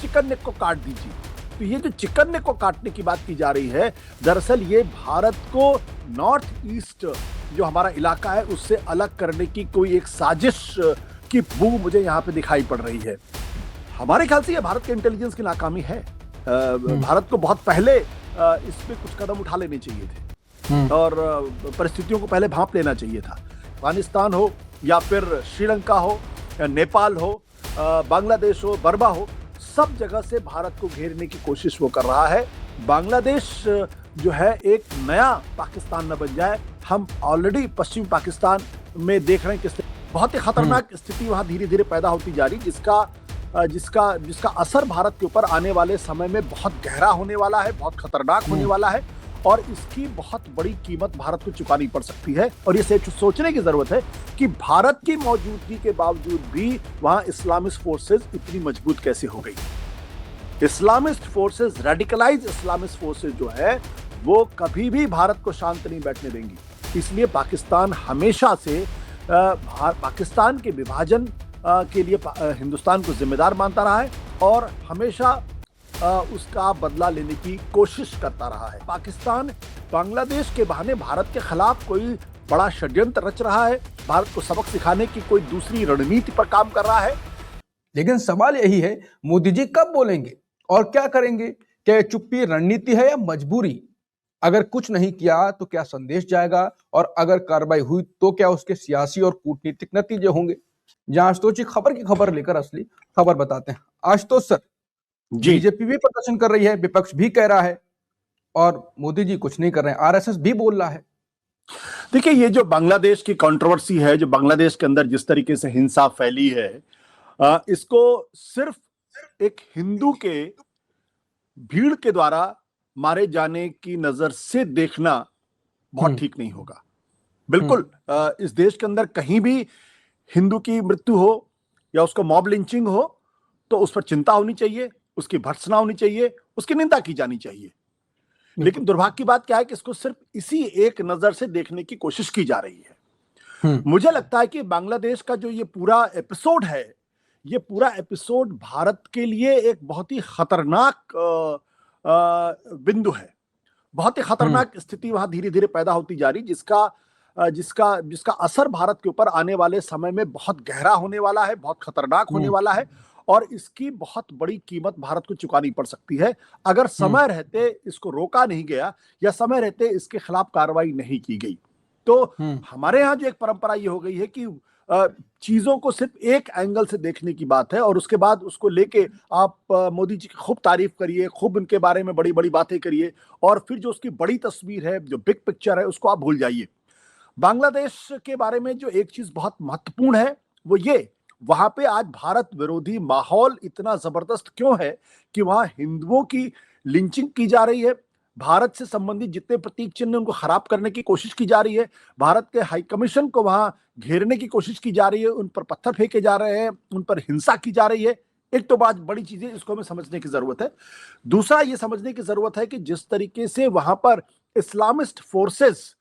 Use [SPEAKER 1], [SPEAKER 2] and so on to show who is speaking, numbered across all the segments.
[SPEAKER 1] Chicken neck को काट दीजिए। तो ये जो चिकन नेक को काटने की बात की जा रही है, दरअसल ये भारत को नॉर्थ ईस्ट जो हमारा इलाका है उससे अलग करने की कोई एक साजिश की बू मुझे यहाँ पे दिखाई पड़ रही है। हमारे ख्याल से ये भारत के इंटेलिजेंस की नाकामी है। भारत को बहुत पहले इसमें कुछ कदम उठा लेने चाहिए थे और परिस्थितियों को पहले भांप लेना चाहिए था। अफगानिस्तान हो या फिर श्रीलंका हो या नेपाल हो, बांग्लादेश हो, बर्मा हो, सब जगह से भारत को घेरने की कोशिश वो कर रहा है। बांग्लादेश जो है एक नया पाकिस्तान न बन जाए। हम ऑलरेडी पश्चिमी पाकिस्तान में देख रहे हैं कि बहुत ही खतरनाक स्थिति वहां धीरे धीरे पैदा होती जा रही, जिसका असर भारत के ऊपर आने वाले समय में बहुत गहरा होने वाला है, बहुत खतरनाक होने वाला है और इसकी बहुत बड़ी कीमत भारत को चुकानी पड़ सकती है। और ये सोचने की जरूरत है कि भारत की मौजूदगी के बावजूद भी वहां इस्लामिस्ट फोर्सेस इतनी मजबूत कैसे हो गई। Islamist forces, radicalise Islamist forces जो है वो कभी भी भारत को शांत नहीं बैठने देंगी। इसलिए पाकिस्तान हमेशा से पाकिस्तान के विभाजन के लिए हिंदुस्तान को जिम्मेदार मानता रहा है और हमेशा उसका बदला लेने की कोशिश करता रहा है। पाकिस्तान बांग्लादेश के बहाने भारत के खिलाफ कोई बड़ा षड्यंत्र रच रहा है, भारत को सबक सिखाने की कोई दूसरी रणनीति पर काम कर रहा है।
[SPEAKER 2] लेकिन सवाल यही है, मोदी जी कब बोलेंगे और क्या करेंगे? क्या चुप्पी रणनीति है या मजबूरी? अगर कुछ नहीं किया तो क्या संदेश जाएगा और अगर कार्रवाई हुई तो क्या उसके सियासी और कूटनीतिक नतीजे होंगे? जहां आशुतोष जी खबर की खबर लेकर असली खबर बताते हैं। आशुतोष सर, बीजेपी भी प्रदर्शन कर रही है, विपक्ष भी कह रहा है और मोदी जी कुछ नहीं कर रहे हैं, आरएसएस भी बोल रहा है।
[SPEAKER 1] देखिए, ये जो बांग्लादेश की कंट्रोवर्सी है, जो बांग्लादेश के अंदर जिस तरीके से हिंसा फैली है, इसको सिर्फ एक हिंदू के भीड़ के द्वारा मारे जाने की नजर से देखना बहुत ठीक नहीं होगा। बिल्कुल, इस देश के अंदर कहीं भी हिंदू की मृत्यु हो या उसको मॉब लिंचिंग हो तो उस पर चिंता होनी चाहिए, उसकी भर्त्सना होनी चाहिए, उसकी निंदा की जानी चाहिए। लेकिन दुर्भाग्य की बात क्या है कि इसको सिर्फ इसी एक नजर से देखने की कोशिश की जा रही है। मुझे लगता है कि बांग्लादेश का जो ये पूरा एपिसोड है, ये पूरा एपिसोड भारत के लिए एक बहुत ही खतरनाक बिंदु है। बहुत ही खतरनाक स्थिति वहां धीरे धीरे पैदा होती जा रही, जिसका असर भारत के ऊपर आने वाले समय में बहुत गहरा होने वाला है, बहुत खतरनाक होने वाला है और इसकी बहुत बड़ी कीमत भारत को चुकानी पड़ सकती है अगर समय रहते इसको रोका नहीं गया या समय रहते इसके खिलाफ कार्रवाई नहीं की गई। तो हमारे यहाँ जो एक परंपरा ये हो गई है कि चीजों को सिर्फ एक एंगल से देखने की बात है और उसके बाद उसको लेके आप मोदी जी की खूब तारीफ करिए, खूब उनके बारे में बड़ी बड़ी बातें करिए और फिर जो उसकी बड़ी तस्वीर है, जो बिग पिक्चर है, उसको आप भूल जाइए। बांग्लादेश के बारे में जो एक चीज बहुत महत्वपूर्ण है वो ये, वहां पे आज भारत विरोधी माहौल इतना जबरदस्त क्यों है कि वहां हिंदुओं की लिंचिंग की जा रही है, भारत से संबंधित जितने प्रतीक चिन्ह उनको खराब करने की कोशिश की जा रही है, भारत के हाई कमीशन को वहां घेरने की कोशिश की जा रही है, उन पर पत्थर फेंके जा रहे हैं, उन पर हिंसा की जा रही है। एक तो बात बड़ी चीजें, इसको हमें समझने की जरूरत है। दूसरा ये समझने की जरूरत है कि जिस तरीके से वहां पर इस्लामिस्ट फोर्सेस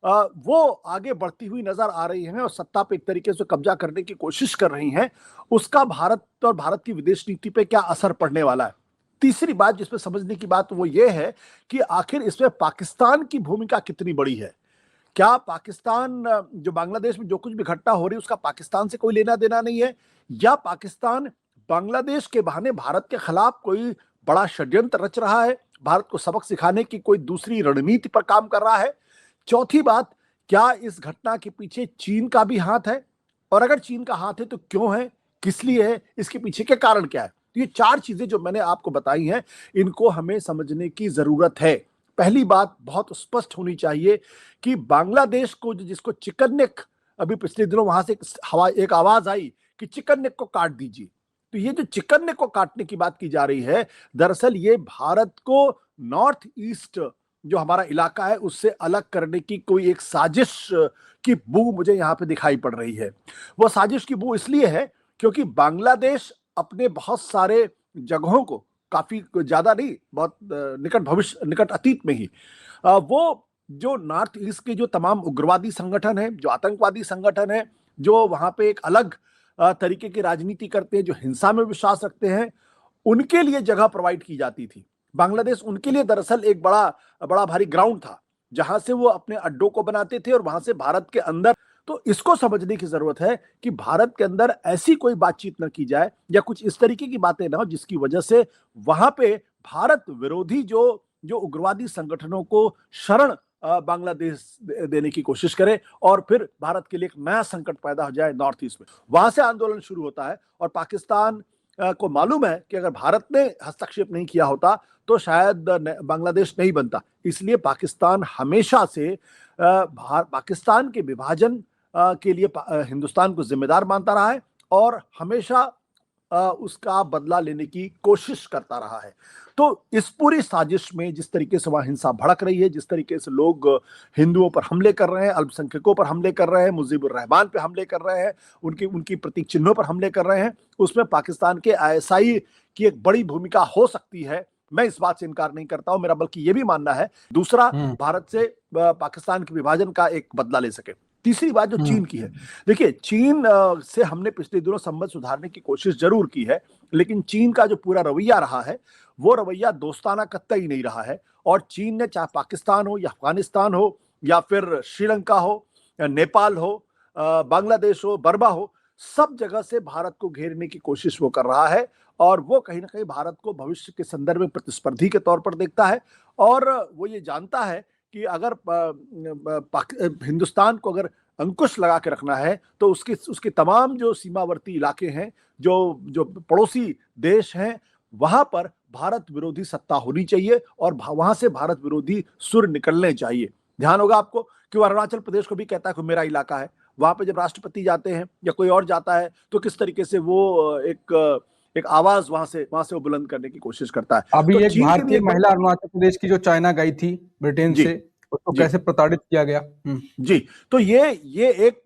[SPEAKER 1] वो आगे बढ़ती हुई नजर आ रही हैं और सत्ता पे एक तरीके से कब्जा करने की कोशिश कर रही हैं, उसका भारत और भारत की विदेश नीति पे क्या असर पड़ने वाला है। तीसरी बात जिसपे समझने की बात वो ये है कि आखिर इसमें पाकिस्तान की भूमिका कितनी बड़ी है। क्या पाकिस्तान, जो बांग्लादेश में जो कुछ भी घटना हो रही है उसका पाकिस्तान से कोई लेना देना नहीं है, या पाकिस्तान बांग्लादेश के बहाने भारत के खिलाफ कोई बड़ा षड्यंत्र रच रहा है, भारत को सबक सिखाने की कोई दूसरी रणनीति पर काम कर रहा है। चौथी बात, क्या इस घटना के पीछे चीन का भी हाथ है और अगर चीन का हाथ है तो क्यों है, किस लिए है, इसके पीछे के कारण क्या है। तो ये चार चीजें जो मैंने आपको बताई हैं, इनको हमें समझने की जरूरत है। पहली बात बहुत स्पष्ट होनी चाहिए कि बांग्लादेश को, जिसको चिकन नेक, अभी पिछले दिनों वहां से एक आवाज आई कि चिकन नेक को काट दीजिए, तो ये जो चिकन नेक को काटने की बात की जा रही है, दरअसल ये भारत को नॉर्थ ईस्ट जो हमारा इलाका है उससे अलग करने की कोई एक साजिश की बू मुझे यहाँ पे दिखाई पड़ रही है। वो साजिश की बू इसलिए है क्योंकि बांग्लादेश अपने बहुत सारे जगहों को, काफी ज्यादा नहीं, बहुत निकट अतीत में ही वो जो नॉर्थ ईस्ट के जो तमाम उग्रवादी संगठन है, जो आतंकवादी संगठन है, जो वहां पे एक अलग तरीके की राजनीति करते हैं, जो हिंसा में विश्वास रखते हैं, उनके लिए जगह प्रोवाइड की जाती थी। बांग्लादेश उनके लिए दरअसल एक बड़ा बड़ा भारी ग्राउंड था, जहां से वो अपने अड्डों को बनाते थे और वहां से भारत के अंदर। तो इसको समझने की जरूरत है कि भारत के अंदर ऐसी कोई बातचीत न की जाए या कुछ इस तरीके की बातें ना हो जिसकी वजह से वहां पे भारत विरोधी जो जो उग्रवादी संगठनों को शरण बांग्लादेश देने की कोशिश करे और फिर भारत के लिए एक नया संकट पैदा हो जाए नॉर्थ ईस्ट में। वहां से आंदोलन शुरू होता है और पाकिस्तान को मालूम है कि अगर भारत ने हस्तक्षेप नहीं किया होता तो शायद बांग्लादेश नहीं बनता। इसलिए पाकिस्तान हमेशा से पाकिस्तान के विभाजन के लिए हिंदुस्तान को जिम्मेदार मानता रहा है और हमेशा उसका बदला लेने की कोशिश करता रहा है। तो इस पूरी साजिश में जिस तरीके से वहां हिंसा भड़क रही है, जिस तरीके से लोग हिंदुओं पर हमले कर रहे हैं, अल्पसंख्यकों पर हमले कर रहे हैं, मुजीबुर रहमान पे हमले कर रहे हैं, उनकी प्रतीक चिन्हों पर हमले कर रहे हैं, उसमें पाकिस्तान के आईएसआई की एक बड़ी भूमिका हो सकती है। मैं इस बात से इनकार नहीं करता हूं, मेरा बल्कि ये भी मानना है दूसरा भारत से पाकिस्तान के विभाजन का एक बदला ले सके। तीसरी बात जो चीन की है, देखिए चीन से हमने पिछले दिनों संबंध सुधारने की कोशिश जरूर की है, लेकिन चीन का जो पूरा रवैया रहा है वो रवैया दोस्ताना कतई नहीं रहा है। और चीन ने चाहे पाकिस्तान हो या अफगानिस्तान हो या फिर श्रीलंका हो या नेपाल हो, बांग्लादेश हो, बर्मा हो, सब जगह से भारत को घेरने की कोशिश वो कर रहा है और वो कहीं ना कहीं भारत को भविष्य के संदर्भ में प्रतिस्पर्धी के तौर पर देखता है। और वो ये जानता है कि अगर हिंदुस्तान को अगर अंकुश लगा के रखना है तो उसके तमाम जो सीमावर्ती इलाके हैं, जो जो पड़ोसी देश हैं, वहां पर भारत विरोधी सत्ता होनी चाहिए और वहां से भारत विरोधी सुर निकलने चाहिए। ध्यान होगा आपको कि वो अरुणाचल प्रदेश को भी कहता है कि मेरा इलाका है। वहां पे जब राष्ट्रपति जाते हैं या कोई और जाता है तो किस तरीके से वो एक आवाज वहां से वो बुलंद करने की कोशिश करता है।
[SPEAKER 2] अभी
[SPEAKER 1] तो
[SPEAKER 2] एक भारतीय महिला अरुणाचल प्रदेश की जो चाइना गई थी ब्रिटेन से, उसको कैसे प्रताड़ित किया गया।
[SPEAKER 1] जी, तो ये एक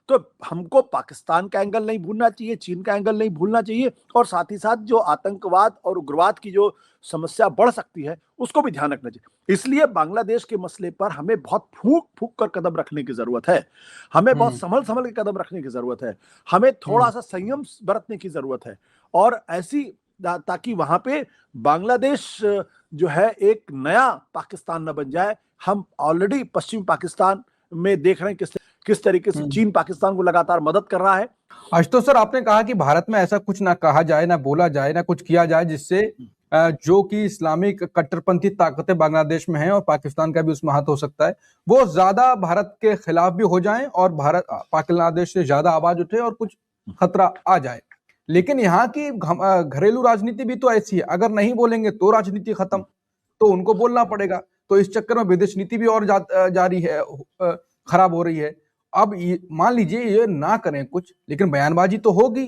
[SPEAKER 1] तो हमको पाकिस्तान का एंगल नहीं भूलना चाहिए, चीन का एंगल नहीं भूलना चाहिए और साथ ही साथ जो आतंकवाद और उग्रवाद की जो समस्या बढ़ सकती है उसको भी ध्यान रखना चाहिए। इसलिए बांग्लादेश के मसले पर हमें बहुत फूंक कर कदम रखने की जरूरत है, हमें बहुत संभल के कदम रखने की जरूरत है, हमें थोड़ा सा संयम बरतने की जरूरत है और ऐसी ताकि वहां पे बांग्लादेश जो है एक नया पाकिस्तान न बन जाए। हम ऑलरेडी पश्चिम पाकिस्तान में देख रहे हैं किस तरीके से चीन पाकिस्तान को लगातार मदद कर रहा है।
[SPEAKER 2] आशुतोष सर, आपने कहा कि भारत में ऐसा कुछ ना कहा जाए, ना बोला जाए, ना कुछ किया जाए जिससे जो कि इस्लामिक कट्टरपंथी ताकतें बांग्लादेश में हैं और पाकिस्तान का भी उसमें हाथ हो सकता है, वो ज्यादा भारत के खिलाफ भी हो जाएं और भारत बांग्लादेश से ज्यादा आवाज उठे और कुछ खतरा आ जाए। लेकिन यहाँ की घरेलू राजनीति भी तो ऐसी है, अगर नहीं बोलेंगे तो राजनीति खत्म, तो उनको बोलना पड़ेगा। तो इस चक्कर में विदेश नीति भी और जारी है, खराब हो रही है। अब मान लीजिए ये ना करें कुछ, लेकिन बयानबाजी तो होगी,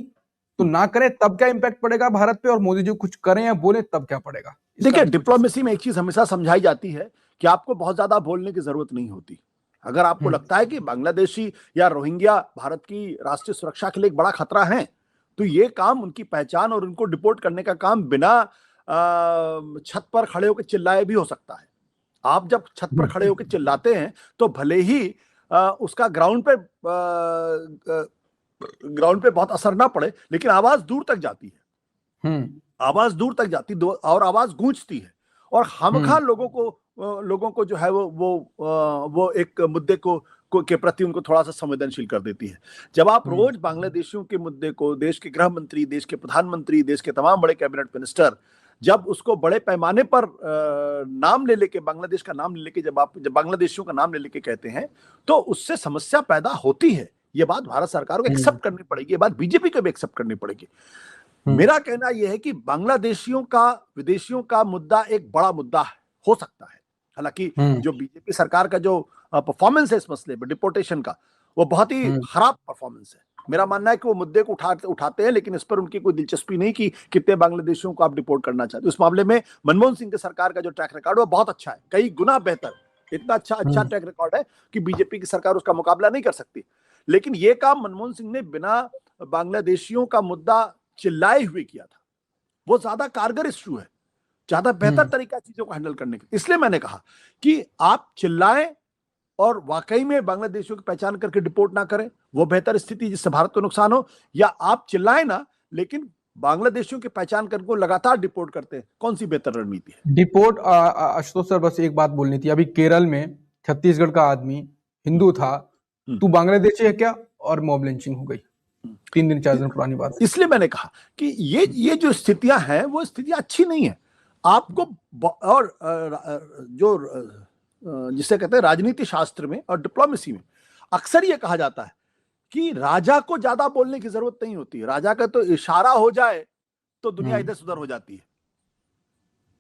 [SPEAKER 2] तो ना करें तब क्या इंपैक्ट पड़ेगा भारत पे, और मोदी जी कुछ करें या बोले तब क्या पड़ेगा।
[SPEAKER 1] देखिए, डिप्लोमेसी में एक चीज हमेशा समझाई जाती है कि आपको बहुत ज्यादा बोलने की जरूरत नहीं होती। अगर आपको लगता है कि बांग्लादेशी या रोहिंग्या भारत की राष्ट्रीय सुरक्षा के लिए एक बड़ा खतरा है, तो ये काम, उनकी पहचान और उनको डिपोर्ट करने का काम बिना छत पर खड़े होकर चिल्लाए भी हो सकता है। आप जब छत पर खड़े होकर चिल्लाते हैं तो भले ही उसका ग्राउंड पे बहुत असर ना पड़े, लेकिन आवाज दूर तक जाती है, आवाज दूर तक जाती और आवाज गूंजती है और खामखा लोगों को जो है वो एक मुद्दे के प्रति उनको थोड़ा सा संवेदनशील कर देती है। जब आप रोज बांग्लादेशियों के मुद्दे को देश के गृह मंत्री, देश के प्रधानमंत्री, देश के तमाम बड़े कैबिनेट मिनिस्टर जब उसको बड़े पैमाने पर नाम ले लेके, बांग्लादेश का नाम ले लेके, जब बांग्लादेशियों का नाम ले लेके कहते हैं तो उससे समस्या पैदा होती है। ये बात भारत सरकार को एक्सेप्ट करनी पड़ेगी, ये बात बीजेपी को भी एक्सेप्ट करनी पड़ेगी। मेरा कहना यह है कि बांग्लादेशियों का विदेशियों का मुद्दा एक बड़ा मुद्दा हो सकता है। हालांकि जो बीजेपी सरकार का जो परफॉर्मेंस है इस मसले पर, डिपोर्टेशन का, वो बहुत ही खराब परफॉर्मेंस है। मेरा मानना है कि वो मुद्दे को उठाते हैं, लेकिन इस पर उनकी कोई दिलचस्पी नहीं कि कितने बांग्लादेशियों को आप डिपोर्ट करना चाहते हो। इस मामले में मनमोहन सिंह की सरकार का जो ट्रैक रिकॉर्ड है वो बहुत अच्छा है, कई गुना बेहतर, इतना अच्छा ट्रैक रिकॉर्ड है कि बीजेपी की सरकार उसका मुकाबला नहीं कर सकती। लेकिन ये काम मनमोहन सिंह ने बिना बांग्लादेशियों का मुद्दा चिल्लाए हुए किया था। वो ज्यादा कारगर इश्यू है, ज्यादा बेहतर तरीका चीजों को हैंडल करने का। इसलिए मैंने कहा कि आप चिल्लाएं और वाकई में बांग्लादेशियों की पहचान करके डिपोर्ट ना करें, वो बेहतर स्थिति जिससे भारत को नुकसान हो, या आप चिल्लाएं ना लेकिन बांग्लादेशियों की पहचान करके उनको लगातार डिपोर्ट करते हैं, कौन सी बेहतर रणनीति है?
[SPEAKER 2] डिपोर्ट आशुतोष सर, बस एक बात बोलनी थी। अभी केरल में छत्तीसगढ़ का आदमी हिंदू था, तू बांग्लादेशी है क्या, और मॉब लिंचिंग हो गई। 3 दिन 4 दिन पुरानी बात है।
[SPEAKER 1] इसलिए मैंने कहा कि ये जो स्थितियां हैं वो स्थितियां अच्छी नहीं है। आपको और जिसे कहते हैं राजनीति शास्त्र में और डिप्लोमेसी में अक्सर ये कहा जाता है कि राजा को ज्यादा बोलने की जरूरत नहीं होती। राजा का तो इशारा हो जाए तो दुनिया इधर उधर हो जाती है।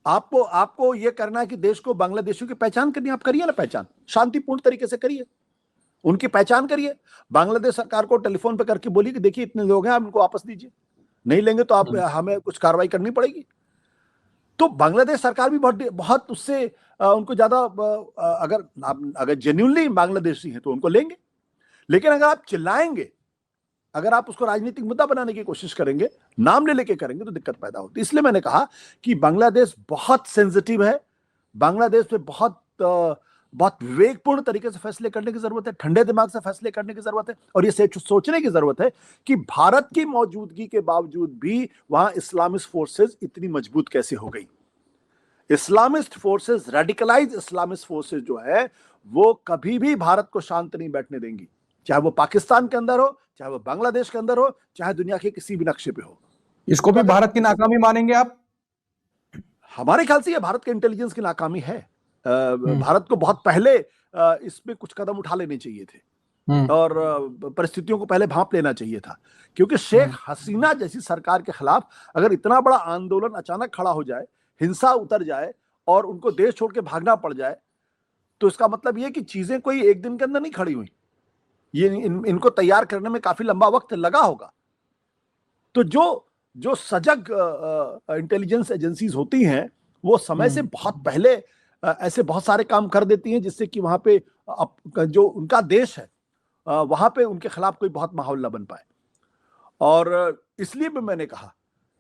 [SPEAKER 1] आपको ये करना है कि देश को बांग्लादेशियों की पहचान करनी, आप करिए ना पहचान, शांतिपूर्ण तरीके से करिए, उनकी पहचान करिए। बांग्लादेश सरकार को टेलीफोन पे करके बोलिए कि देखिए इतने लोग हैं, आप इनको वापस दीजिए, नहीं लेंगे तो आप हमें कुछ कार्रवाई करनी पड़ेगी। तो बांग्लादेश सरकार भी बहुत उससे उनको ज्यादा अगर जेन्युइनली बांग्लादेशी है तो उनको लेंगे। लेकिन अगर आप चिल्लाएंगे, अगर आप उसको राजनीतिक मुद्दा बनाने की कोशिश करेंगे, नाम ले लेके करेंगे, तो दिक्कत पैदा होती है। इसलिए मैंने कहा कि बांग्लादेश बहुत सेंसिटिव है। बांग्लादेश पे बहुत विवेकपूर्ण तरीके से फैसले करने की जरूरत है, ठंडे दिमाग से फैसले करने की जरूरत है, और ये सोचने की जरूरत है कि भारत की मौजूदगी के बावजूद भी वहां इस्लामिस्ट फोर्सेस इतनी मजबूत कैसे हो गई। Islamist forces, radicalise Islamist forces जो है वो कभी भी भारत को शांत नहीं बैठने देंगी, चाहे वो पाकिस्तान के अंदर हो, चाहे वो बांग्लादेश के अंदर हो, चाहे दुनिया के किसी भी नक्शे पे हो।
[SPEAKER 2] इसको भी भारत की नाकामी मानेंगे आप?
[SPEAKER 1] हमारे ख्याल से ये भारत के इंटेलिजेंस की नाकामी है। भारत को बहुत पहले इसमें कुछ कदम उठा लेने चाहिए थे और परिस्थितियों को पहले भांप लेना चाहिए था, क्योंकि शेख हसीना जैसी सरकार के खिलाफ अगर इतना बड़ा आंदोलन अचानक खड़ा हो जाए, हिंसा उतर जाए और उनको देश छोड़ के भागना पड़ जाए, तो इसका मतलब ये कि चीजें कोई एक दिन के अंदर नहीं खड़ी हुई। ये इनको तैयार करने में काफी लंबा वक्त लगा होगा। तो जो सजग इंटेलिजेंस एजेंसीज होती हैं वो समय से बहुत पहले ऐसे बहुत सारे काम कर देती हैं जिससे कि वहां पे जो उनका देश है वहां पे उनके खिलाफ कोई बहुत माहौल न बन पाए। और इसलिए भी मैंने कहा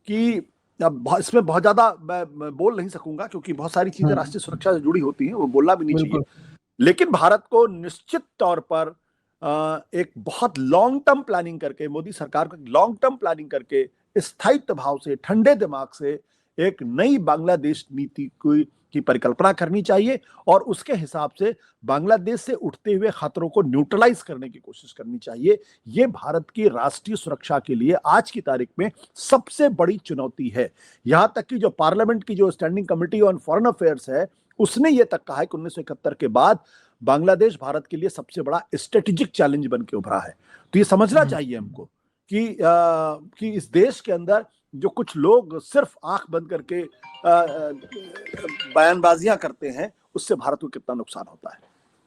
[SPEAKER 1] कि अब इसमें बहुत ज्यादा मैं बोल नहीं सकूंगा, क्योंकि बहुत सारी चीजें राष्ट्रीय सुरक्षा से जुड़ी होती हैं, वो बोलना भी नहीं चाहिए। लेकिन भारत को निश्चित तौर पर एक बहुत लॉन्ग टर्म प्लानिंग करके, मोदी सरकार को लॉन्ग टर्म प्लानिंग करके, स्थायित्व भाव से, ठंडे दिमाग से एक नई बांग्लादेश नीति की परिकल्पना करनी चाहिए और उसके हिसाब से बांग्लादेश से उठते हुए खतरों को न्यूट्रलाइज करने की कोशिश करनी चाहिए। यह भारत की राष्ट्रीय सुरक्षा के लिए आज की तारीख में सबसे बड़ी चुनौती है। यहां तक कि जो पार्लियामेंट की जो standing committee on foreign affairs है, उसने यह तक कहा है कि 1971 के बाद बांग्लादेश भारत के लिए सबसे बड़ा स्ट्रेटेजिक चैलेंज बन के उभरा है। तो ये समझना चाहिए हमको कि इस देश के अंदर जो कुछ लोग सिर्फ आंख बंद करके बयानबाजियां करते हैं, उससे भारत को कितना नुकसान होता है।